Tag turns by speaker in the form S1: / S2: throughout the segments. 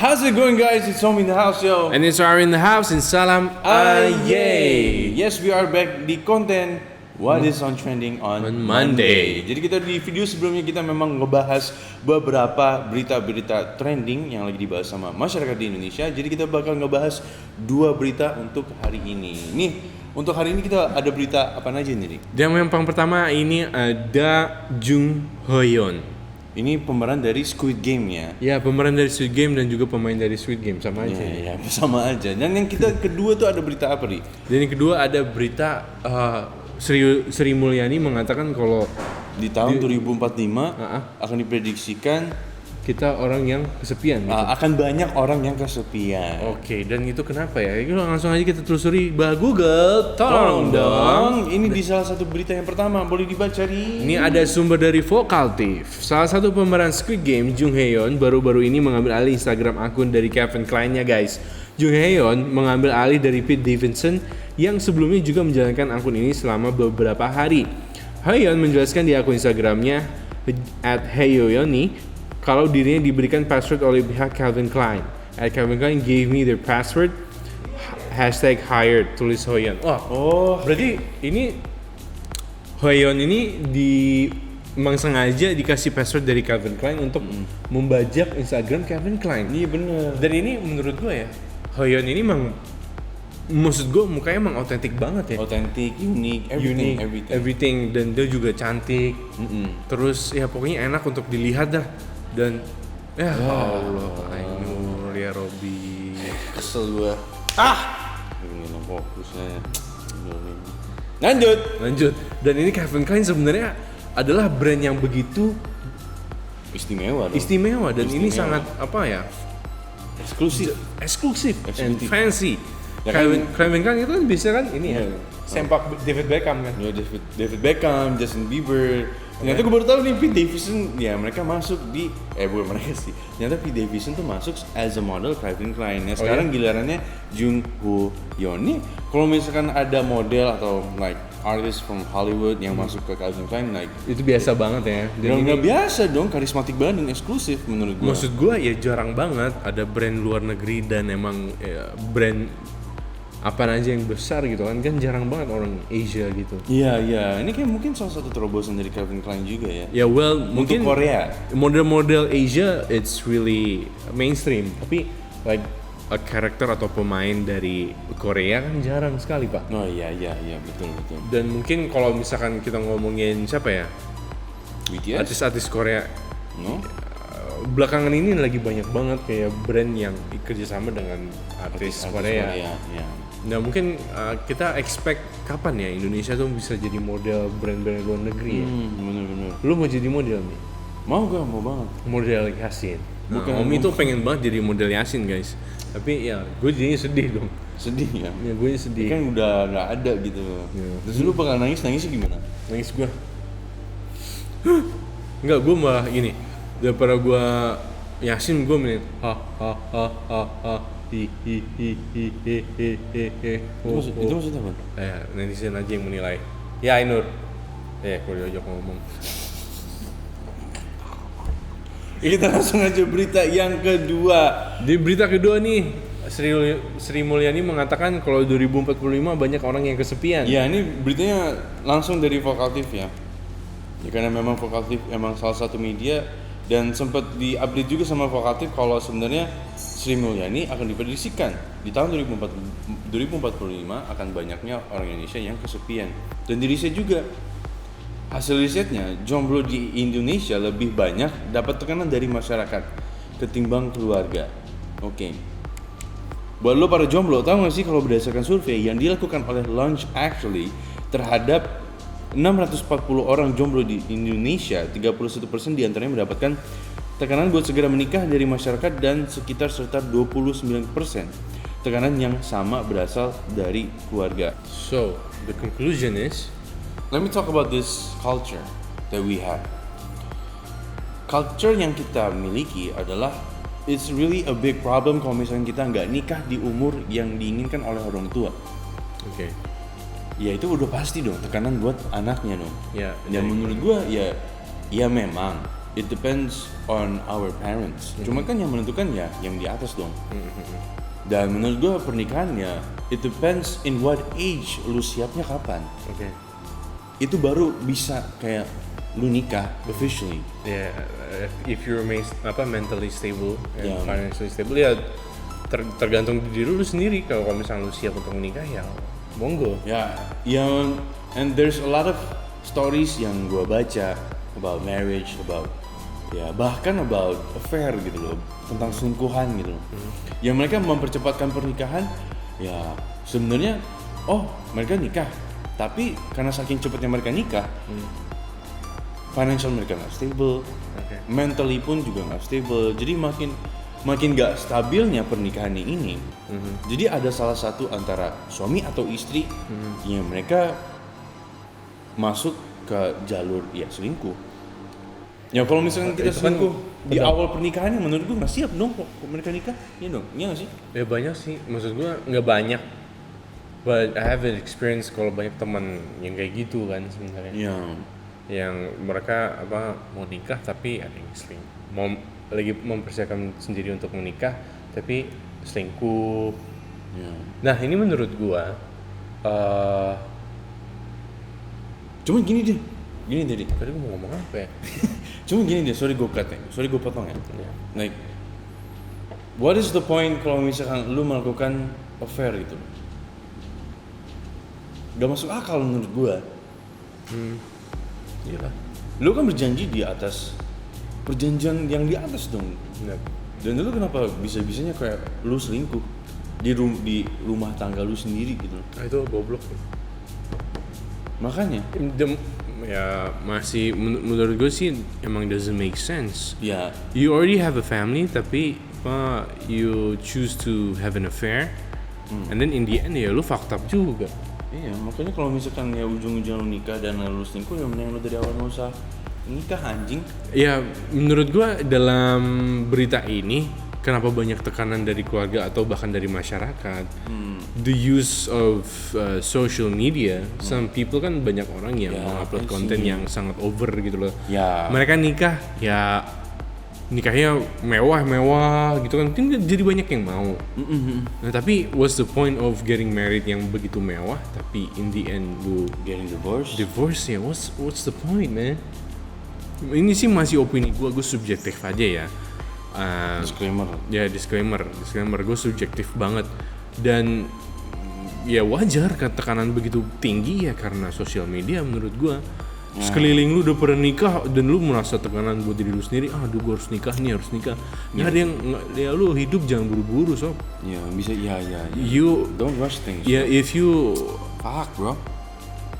S1: How's it going, guys? It's Home in the house, yo.
S2: And it's our in the house and salam
S1: Yay! Yes, we are back di konten What is on trending on Monday. Jadi kita di video sebelumnya kita memang ngebahas beberapa berita-berita trending yang lagi dibahas sama masyarakat di Indonesia. Jadi kita bakal ngebahas 2 berita untuk hari ini. Nih, untuk hari ini kita ada berita apa aja nih?
S2: Dan yang pertama ini ada Jung Ho-yeon.
S1: Ini pemeran dari Squid Game ya?
S2: Ya, pemeran dari Squid Game dan juga pemain dari Squid Game, sama aja.
S1: Ya, sama aja. Dan yang kita kedua tuh ada berita apa, Ri?
S2: Dan yang kedua ada berita Sri Mulyani mengatakan kalau
S1: di tahun 2045 akan diprediksikan
S2: kita orang yang kesepian gitu.
S1: Akan banyak orang yang kesepian.
S2: Oke, dan itu kenapa ya? Itu langsung aja kita telusuri. Google, tolong dong.
S1: Ini di salah satu berita yang pertama, boleh dibaca Ri.
S2: Ini ada sumber dari Vokaltif. Salah satu pemeran Squid Game, Jung Ho-yeon, baru-baru ini mengambil alih Instagram akun dari Calvin Klein-nya, guys. Jung Ho-yeon mengambil alih dari Pete Davidson yang sebelumnya juga menjalankan akun ini selama beberapa hari. Ho-yeon menjelaskan di akun Instagramnya @heyoyoni kalau dirinya diberikan password oleh pihak Calvin Klein. Calvin Klein gave me their password #hired, tulis Ho-yeon. Berarti ini Ho-yeon ini memang sengaja dikasih password dari Calvin Klein untuk membajak Instagram Calvin Klein.
S1: Iya bener.
S2: Dan ini menurut gue ya, Ho-yeon ini maksud gue mukanya emang otentik banget ya.
S1: Otentik, unik,
S2: everything. Dan dia juga cantik. Terus ya pokoknya enak untuk dilihat dah. Dan ya Allah, Ainul ya Robby.
S1: Kesel gua. Ini fokusnya. Lanjut.
S2: Dan ini Calvin Klein sebenarnya adalah brand yang begitu
S1: istimewa
S2: dan ini sangat apa ya? Eksklusif and fancy.
S1: Ya
S2: Calvin Klein itu kan bisa kan ini ya. Sempak David Beckham kan.
S1: Ya, David Beckham, Justin Bieber. Ternyata gue baru tahu nih Pete Davidson, ya mereka masuk di bukan mereka sih. Ternyata Pete Davidson tuh masuk as a model Calvin Klein. Nah, sekarang gilirannya Jung Ho-yeon nih. Kalau misalkan ada model atau like artist from Hollywood yang masuk ke Calvin Klein, like
S2: itu biasa banget ya.
S1: Dan nggak biasa dong, karismatik banget dan eksklusif menurut gue.
S2: Maksud gue ya jarang banget ada brand luar negeri dan emang brand apa aja yang besar gitu kan jarang banget orang Asia gitu.
S1: Iya, ini kayak mungkin salah satu terobosan dari Calvin Klein juga ya.
S2: Ya mungkin
S1: Korea.
S2: Model-model Asia it's really mainstream, tapi like a karakter atau pemain dari Korea kan jarang sekali, Pak.
S1: Oh iya, betul.
S2: Dan mungkin kalau misalkan kita ngomongin siapa ya?
S1: BTS?
S2: Artis-artis Korea.
S1: No?
S2: Belakangan ini lagi banyak banget kayak brand yang kerjasama dengan artis Korea.
S1: Ya.
S2: Nah mungkin kita expect kapan ya Indonesia tuh bisa jadi model brand-brand luar negeri ya?
S1: Bener.
S2: Lu mau jadi model nih?
S1: Mau banget.
S2: Model Yasin.
S1: Bukan,
S2: Om itu pengen banget jadi model Yasin, guys. Tapi ya gue jadinya sedih dong.
S1: Sedih ya?
S2: Ya gue sedih.
S1: Kan udah gak ada gitu. Ya. Terus lu bakal nangisnya gimana?
S2: Nangis gue. Enggak, gue malah gini. Daripada gue Yasin, gue mending
S1: Itu maksudnya apa?
S2: Netizen aja yang menilai. Ya Ainur. Kalau diajak ngomong.
S1: Kita langsung aja berita yang kedua.
S2: Di berita kedua nih, Sri Mulyani mengatakan kalau 2045 banyak orang yang kesepian.
S1: Ya, ini beritanya langsung dari Vokaltif ya. Karena memang Vokaltif emang salah satu media dan sempat di-update juga sama Vokaltif kalau sebenarnya Sri Mulyani akan diprediksikan di tahun 2045 akan banyaknya orang Indonesia yang kesepian. Dan di riset juga, hasil risetnya jomblo di Indonesia lebih banyak dapat tekanan dari masyarakat ketimbang keluarga. Oke. Buat lo para jomblo, tahu gak sih kalau berdasarkan survei yang dilakukan oleh Launch Actually terhadap 640 orang jomblo di Indonesia, 31% diantaranya mendapatkan tekanan buat segera menikah dari masyarakat dan sekitar 29% tekanan yang sama berasal dari keluarga.
S2: So, the conclusion is,
S1: let me talk about this culture that we have. Culture yang kita miliki adalah it's really a big problem kalau misalnya kita nggak nikah di umur yang diinginkan oleh orang tua.
S2: Oke.
S1: Ya itu udah pasti dong tekanan buat anaknya dong.
S2: Ya.
S1: Dan menurut gua ya memang it depends on our parents. Cuma kan yang menentukan ya yang di atas dong. Dan menurut gue pernikahan ya it depends in what age lu siapnya kapan.
S2: Oke.
S1: Itu baru bisa kayak lu nikah officially.
S2: Ya, if you're mentally stable, and
S1: Yeah.
S2: financially stable ya tergantung diri lu sendiri. Kalau misalnya lu siap untuk menikah ya monggo.
S1: Ya, yang and there's a lot of stories yang gue baca about marriage, about ya bahkan about affair gitu loh, tentang selingkuhan gitu loh. Yang mereka mempercepatkan pernikahan, ya sebenarnya mereka nikah, tapi karena saking cepatnya mereka nikah, financial mereka nggak stable, mentally pun juga nggak stable. Jadi makin nggak stabilnya pernikahan ini. Jadi ada salah satu antara suami atau istri yang mereka masuk ke jalur ya selingkuh. Ya kalau misalnya kita
S2: Itu kan
S1: selingkuh di awal pernikahannya, menurut gue nggak siap dong mereka nikah, iya dong, iya nggak sih?
S2: Ya banyak sih, maksud gue nggak banyak. But I have an experience kalau banyak teman yang kayak gitu kan sebenarnya.
S1: Iya.
S2: Yang mereka mau nikah tapi ada yang lagi mempersiapkan sendiri untuk menikah tapi selingkuh.
S1: Ya.
S2: Nah ini menurut gua
S1: Cuma gini deh,
S2: tadi gua mau ngomong apa ya?
S1: Cuma gini deh, sorry gue potong ya.
S2: Ya.
S1: Like, what is the point kalau misalkan lu melakukan affair gitu? Gak masuk akal menurut gua.
S2: Iyalah.
S1: Lu kan berjanji di atas perjanjian yang di atas dong.
S2: Benar.
S1: Dan lu kenapa bisa-bisanya kayak lu selingkuh di rumah tangga lu sendiri gitu?
S2: Itu goblok.
S1: Makanya.
S2: Ya masih menurut gue sih emang doesn't make sense.
S1: Ya.
S2: You already have a family tapi you choose to have an affair and then in the end ya lu fucked up juga.
S1: Iya, makanya kalau misalkan ya ujung-ujung lu nikah dan lu selingkuh, ya mending lu dari awal nggak usah nikah anjing.
S2: Ya menurut gue dalam berita ini kenapa banyak tekanan dari keluarga atau bahkan dari masyarakat, the use of social media, some people kan banyak orang yang mengupload konten yang sangat over gitu loh.
S1: Ya.
S2: Mereka nikah ya nikahnya mewah gitu kan jadi banyak yang mau. Nah tapi what's the point of getting married yang begitu mewah tapi in the end lu
S1: Getting divorce
S2: ya what's the point man? Ini sih masih opini gue subjektif aja ya. Disclaimer gue subjektif banget dan ya wajar kan tekanan begitu tinggi ya karena sosial media menurut gue. Sekeliling lu udah pernah nikah dan lu merasa tekanan buat diri lu sendiri, aduh gue harus nikah. Nggak ada yang ya lu hidup jangan buru-buru sob.
S1: Ya bisa ya.
S2: You
S1: don't rush things.
S2: Ya if you
S1: fuck bro.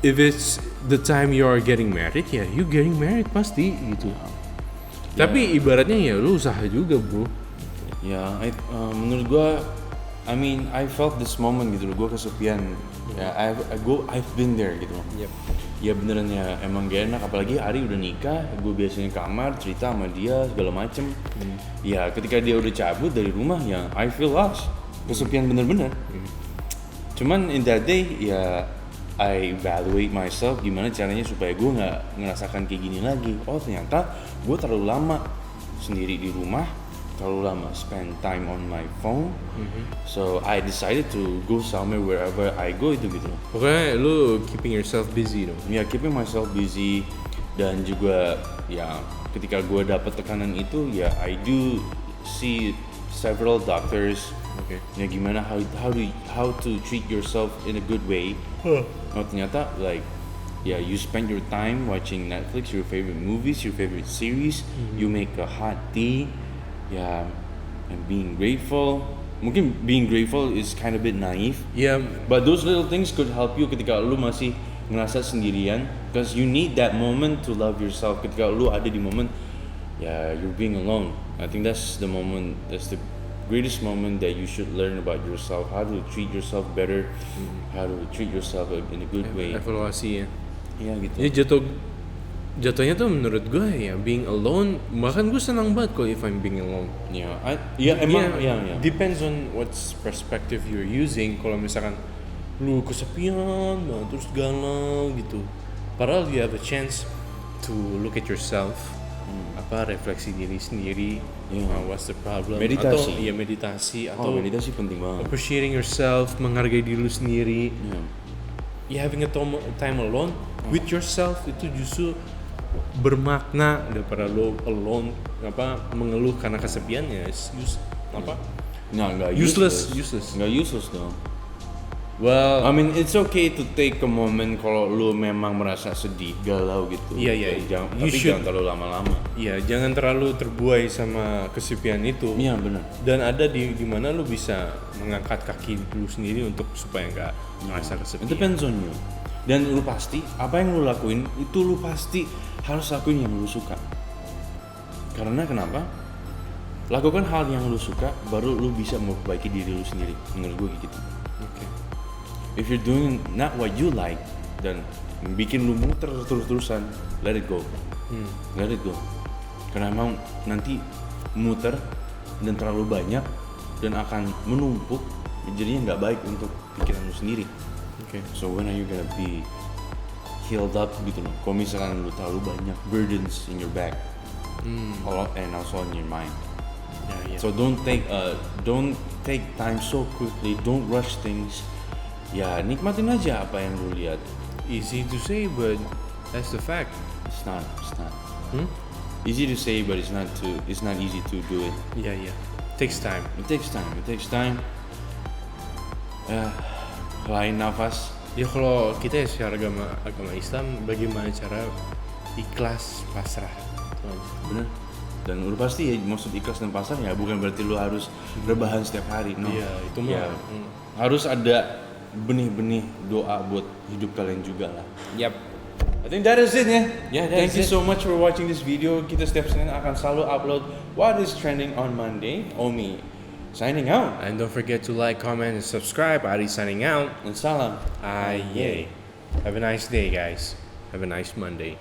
S2: If it's the time you are getting married ya you getting married pasti gitu. Tapi ibaratnya ya lu usaha juga bro.
S1: Ya, menurut gua, I mean, I felt this moment gitu loh, gua kesepian. Ya, I've been there gitu loh.
S2: Yep.
S1: Ya beneran ya, emang gak enak. Apalagi Ari udah nikah, gue biasanya kamar cerita sama dia segala macem. Ya, ketika dia udah cabut dari rumah ya, I feel lost, kesepian bener-bener. Cuman in that day ya, I evaluate myself gimana caranya supaya gue nggak ngerasakan kayak gini lagi. Oh ternyata gue terlalu lama sendiri di rumah, terlalu lama spend time on my phone. So I decided to go somewhere wherever I go itu gitu.
S2: Pokoknya lu keeping yourself busy dong.
S1: Ya keeping myself busy dan juga ya ketika gue dapet tekanan itu ya I do see several doctors.
S2: Okay.
S1: Ya gimana how to treat yourself in a good way. Oh ternyata like you spend your time watching Netflix, your favorite movies, your favorite series. You make a hot tea. Yeah, and being grateful. Mungkin being grateful is kind of bit naive.
S2: Yeah,
S1: but those little things could help you ketika lu masih ngerasa sendirian, because you need that moment to love yourself. Ketika lu ada di moment, you're being alone. I think that's the moment. That's the greatest moment that you should learn about yourself. How to treat yourself better. How to treat yourself in a good way.
S2: Evaluasi ya.
S1: Iya gitu.
S2: Jadi jatuhnya tuh menurut gue ya being alone, bahkan gue senang banget kalau if I'm being alone.
S1: Emang.
S2: Depends on what's perspective you're using. Kalau misalkan lu kesepian, terus galau gitu. Padahal you have a chance to look at yourself refleksi diri sendiri, what's the problem,
S1: Meditasi.
S2: atau meditasi atau
S1: meditasi penting banget.
S2: appreciating yourself, menghargai diri lu sendiri. Having a time alone with yourself itu justru bermakna daripada lo alone mengeluh karena kesepiannya.
S1: Nggak
S2: Useless.
S1: Nggak useless dong.
S2: Well,
S1: I mean it's okay to take a moment kalau lu memang merasa sedih, galau gitu.
S2: Iya.
S1: Tapi jangan terlalu lama-lama.
S2: iya, jangan terlalu terbuai sama kesepian itu.
S1: Iya benar.
S2: Dan ada di mana lu bisa mengangkat kaki lu sendiri untuk supaya nggak merasa
S1: It
S2: kesepian.
S1: depends on you. Dan lu pasti apa yang lu lakuin itu lu pasti harus lakuin yang lu suka. Karena kenapa? Lakukan hal yang lu suka, baru lu bisa memperbaiki diri lu sendiri. Menurut gue gitu.
S2: Oke.
S1: If you're doing not what you like dan bikin lu muter terus-terusan, let it go. Let it go. Karena emang nanti muter dan terlalu banyak dan akan menumpuk, jadinya nggak baik untuk pikiran lu sendiri.
S2: Oke.
S1: So when are you gonna be healed up gitu loh? Kalau misalkan lu terlalu banyak burdens in your back, and also in your mind.
S2: Ya.
S1: So don't take time so quickly. Don't rush things. Ya nikmatin aja apa yang lu lihat.
S2: Easy to say, but that's the fact.
S1: It's not. Easy to say, but it's not easy to do it.
S2: Iya. Takes time.
S1: It takes time. Lain nafas.
S2: Ya kalau kita secara agama Islam, bagaimana cara ikhlas pasrah?
S1: Bener. Dan udah pasti ya, maksud ikhlas dan pasrah ya bukan berarti lu harus rebahan setiap hari. No.
S2: Iya, itu mah.
S1: Ya, harus ada benih-benih doa buat hidup kalian juga lah.
S2: Yap.
S1: I think that is it ya.
S2: Yeah,
S1: Thank
S2: that's
S1: you so much for watching this video. Kita setiap Senin akan selalu upload what is trending on Monday. Omi signing out.
S2: And don't forget to like, comment, and subscribe. Ari signing out.
S1: And salam.
S2: Aye. Have a nice day, guys. Have a nice Monday.